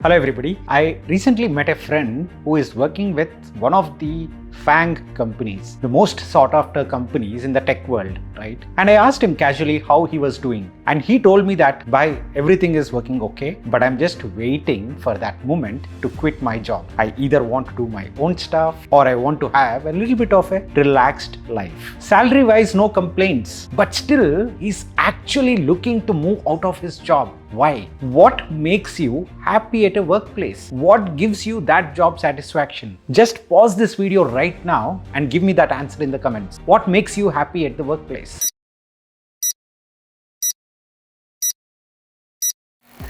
Hello everybody. I recently met a friend who is working with one of the FANG companies, the most sought after companies in the tech world, right? And I asked him casually how he was doing. And he told me that everything is working okay, but I'm just waiting for that moment to quit my job. I either want to do my own stuff or I want to have a little bit of a relaxed life. Salary wise, no complaints, but still he's actually looking to move out of his job. Why? What makes you happy at a workplace? What gives you that job satisfaction? Just pause this video right now and give me that answer in the comments. What makes you happy at the workplace?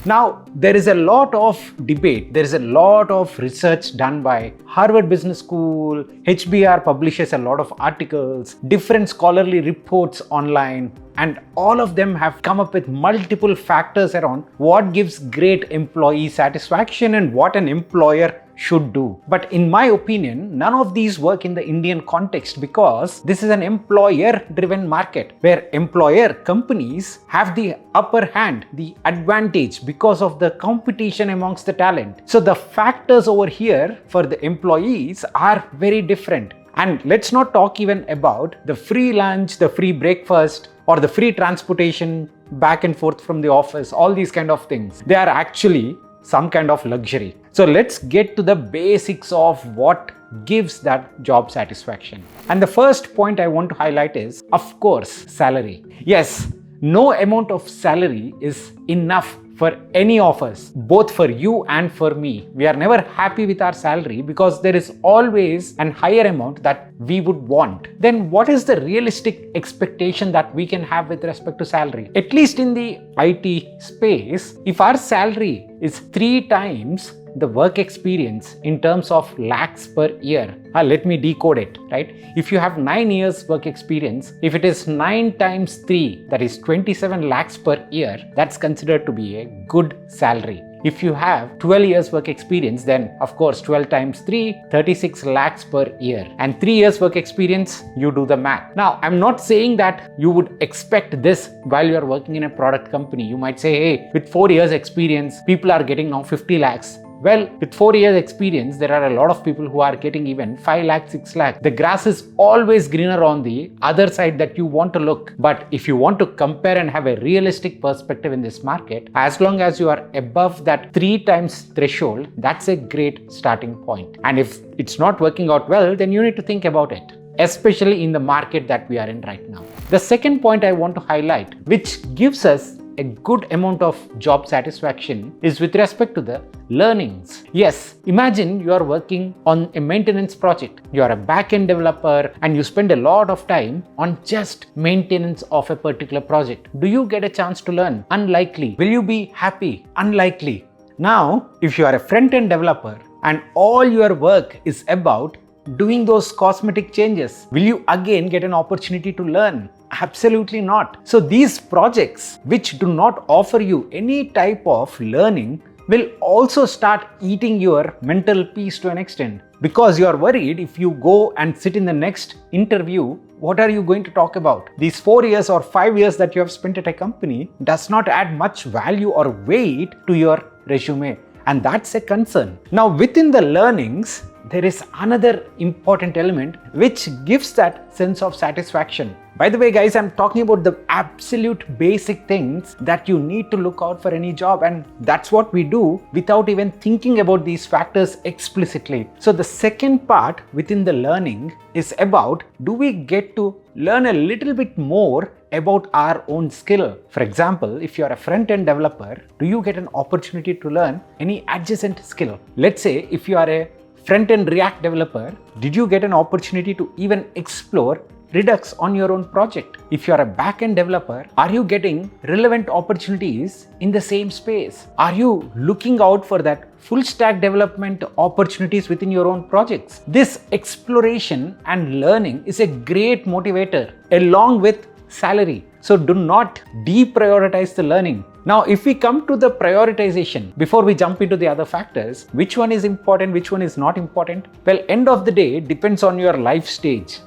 Now, there is a lot of debate, there is a lot of research done by Harvard Business School, HBR publishes a lot of articles, different scholarly reports online, and all of them have come up with multiple factors around what gives great employee satisfaction and what an employer should do. But in my opinion, none of these work in the Indian context because this is an employer-driven market where employer companies have the upper hand, the advantage because of the competition amongst the talent. So the factors over here for the employees are very different. And let's not talk even about the free lunch, the free breakfast, or the free transportation back and forth from the office, all these kind of things. They are actually some kind of luxury. So let's get to the basics of what gives that job satisfaction. And the first point I want to highlight is, of course, salary. Yes, no amount of salary is enough for any of us, both for you and for me. We are never happy with our salary because there is always an higher amount that we would want. Then what is the realistic expectation that we can have with respect to salary? At least in the IT space, if our salary is 3 times the work experience in terms of lakhs per year. Let me decode it, right? If you have 9 years work experience, if it is 9 times 3, that is 27 lakhs per year, that's considered to be a good salary. If you have 12 years work experience, then of course 12 times 3, 36 lakhs per year. And 3 years work experience, you do the math. Now, I'm not saying that you would expect this while you're working in a product company. You might say, hey, with 4 years experience, people are getting now 50 lakhs. Well, with 4 years experience, there are a lot of people who are getting even 5 lakh, 6 lakh. The grass is always greener on the other side that you want to look. But if you want to compare and have a realistic perspective in this market, as long as you are above that 3 times threshold, that's a great starting point. And if it's not working out well, then you need to think about it, especially in the market that we are in right now. The second point I want to highlight, which gives us a good amount of job satisfaction, is with respect to the learnings. Yes, imagine you are working on a maintenance project. You are a back-end developer and you spend a lot of time on just maintenance of a particular project. Do you get a chance to learn? Unlikely. Will you be happy? Unlikely. Now, if you are a front-end developer and all your work is about doing those cosmetic changes, will you again get an opportunity to learn? Absolutely not. So these projects which do not offer you any type of learning will also start eating your mental peace to an extent, because you are worried if you go and sit in the next interview, what are you going to talk about? These 4 years or 5 years that you have spent at a company does not add much value or weight to your resume. And that's a concern. Now, within the learnings, there is another important element which gives that sense of satisfaction. By the way, guys, I'm talking about the absolute basic things that you need to look out for any job, and that's what we do without even thinking about these factors explicitly. So the second part within the learning is about, do we get to learn a little bit more about our own skill? For example, if you're a front-end developer, do you get an opportunity to learn any adjacent skill? Let's say if you are a front-end React developer, did you get an opportunity to even explore Redux on your own project? If you are a back-end developer, are you getting relevant opportunities in the same space? Are you looking out for that full stack development opportunities within your own projects? This exploration and learning is a great motivator along with salary. So do not deprioritize the learning. Now, if we come to the prioritization, before we jump into the other factors, which one is important, which one is not important? Well, end of the day, depends on your life stage.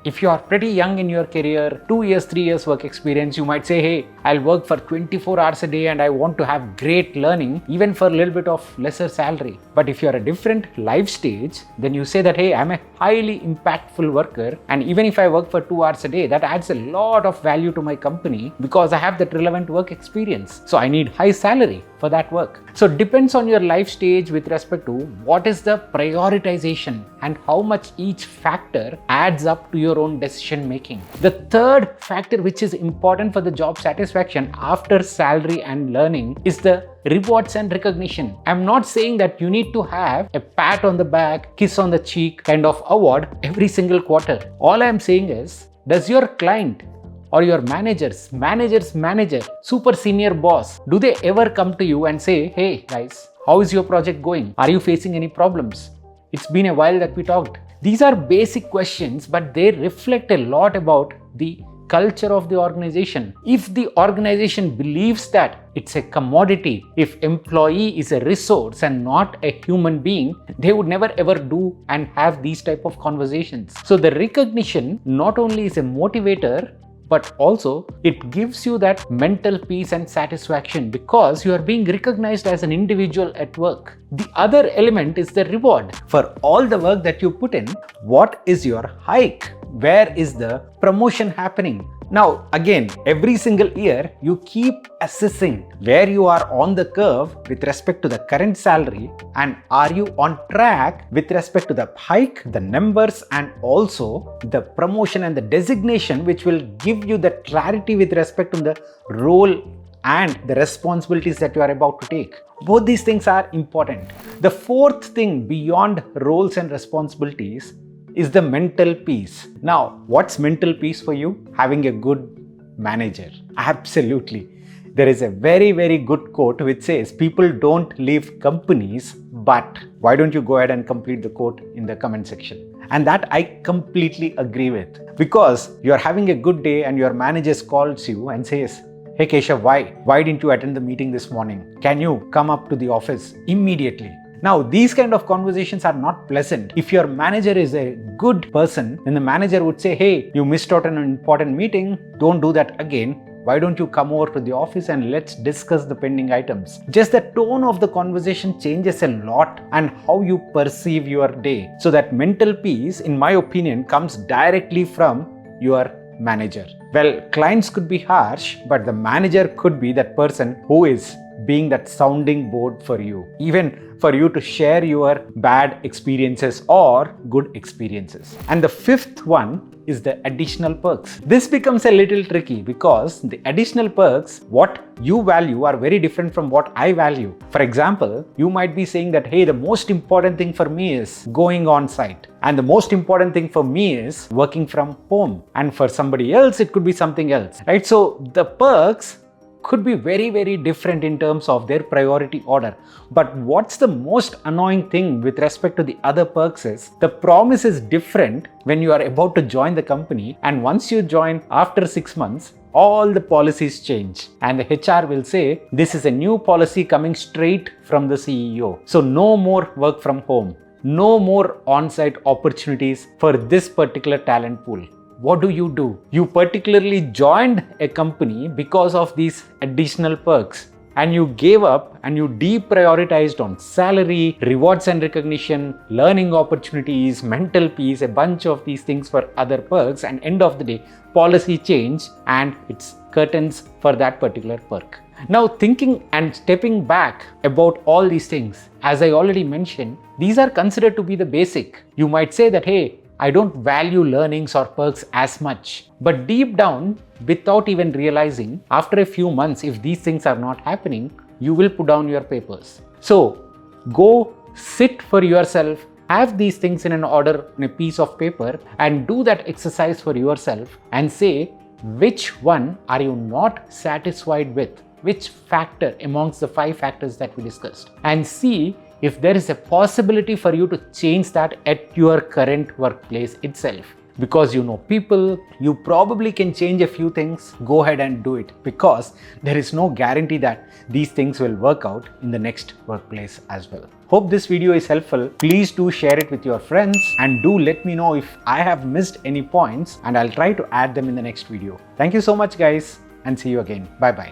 If you are pretty young in your career, 2 years, 3 years work experience, you might say, hey, I'll work for 24 hours a day and I want to have great learning, even for a little bit of lesser salary. But if you're a different life stage, then you say that, hey, I'm a highly impactful worker, and even if I work for 2 hours a day, that adds a lot of value to my company because I have that relevant work experience. So I need high salary for that work. So it depends on your life stage with respect to what is the prioritization and how much each factor adds up to your own decision making. The third factor which is important for the job satisfaction after salary and learning is the rewards and recognition. I'm not saying that you need to have a pat on the back, kiss on the cheek kind of award every single quarter. All I'm saying is, does your client or your manager's manager, super senior boss, do they ever come to you and say, hey guys, how is your project going? Are you facing any problems? It's been a while that we talked. These are basic questions, but they reflect a lot about the culture of the organization. If the organization believes that it's a commodity, if employee is a resource and not a human being, they would never ever do and have these type of conversations. So the recognition not only is a motivator, but also it gives you that mental peace and satisfaction because you are being recognized as an individual at work. The other element is the reward. For all the work that you put in, what is your hike? Where is the promotion happening? Now, again, every single year, you keep assessing where you are on the curve with respect to the current salary and are you on track with respect to the hike, the numbers, and also the promotion and the designation, which will give you the clarity with respect to the role and the responsibilities that you are about to take. Both these things are important. The fourth thing beyond roles and responsibilities is the mental peace. Now, what's mental peace for you? Having a good manager. Absolutely. There is a very, very good quote which says, people don't leave companies, but why don't you go ahead and complete the quote in the comment section? And that I completely agree with. Because you're having a good day and your manager calls you and says, hey Keshav, why didn't you attend the meeting this morning? Can you come up to the office immediately? Now, these kind of conversations are not pleasant. If your manager is a good person, then the manager would say, hey, you missed out on an important meeting. Don't do that again. Why don't you come over to the office and let's discuss the pending items? Just the tone of the conversation changes a lot and how you perceive your day. So that mental peace, in my opinion, comes directly from your manager. Well, clients could be harsh, but the manager could be that person who is being that sounding board for you, even for you to share your bad experiences or good experiences. And the fifth one is the additional perks. This becomes a little tricky because the additional perks, what you value, are very different from what I value. For example, you might be saying that, hey, the most important thing for me is going on site. And the most important thing for me is working from home. And for somebody else, it could be something else, right? So the perks could be very, very different in terms of their priority order. But what's the most annoying thing with respect to the other perks is the promise is different when you are about to join the company, and once you join after 6 months, all the policies change and the HR will say, this is a new policy coming straight from the CEO. So no more work from home, no more on-site opportunities for this particular talent pool. What do? You particularly joined a company because of these additional perks and you gave up and you deprioritized on salary, rewards and recognition, learning opportunities, mental peace, a bunch of these things for other perks, and end of the day, policy change and it's curtains for that particular perk. Now, thinking and stepping back about all these things, as I already mentioned, these are considered to be the basic. You might say that, hey, I don't value learnings or perks as much. But deep down, without even realizing, after a few months, if these things are not happening, you will put down your papers. So go sit for yourself, have these things in an order in a piece of paper and do that exercise for yourself and say, which one are you not satisfied with? Which factor amongst the 5 factors that we discussed? And see if there is a possibility for you to change that at your current workplace itself. Because you know people, you probably can change a few things, go ahead and do it, because there is no guarantee that these things will work out in the next workplace as well. Hope this video is helpful. Please do share it with your friends and do let me know if I have missed any points, and I'll try to add them in the next video. Thank you so much guys, and see you again. Bye bye.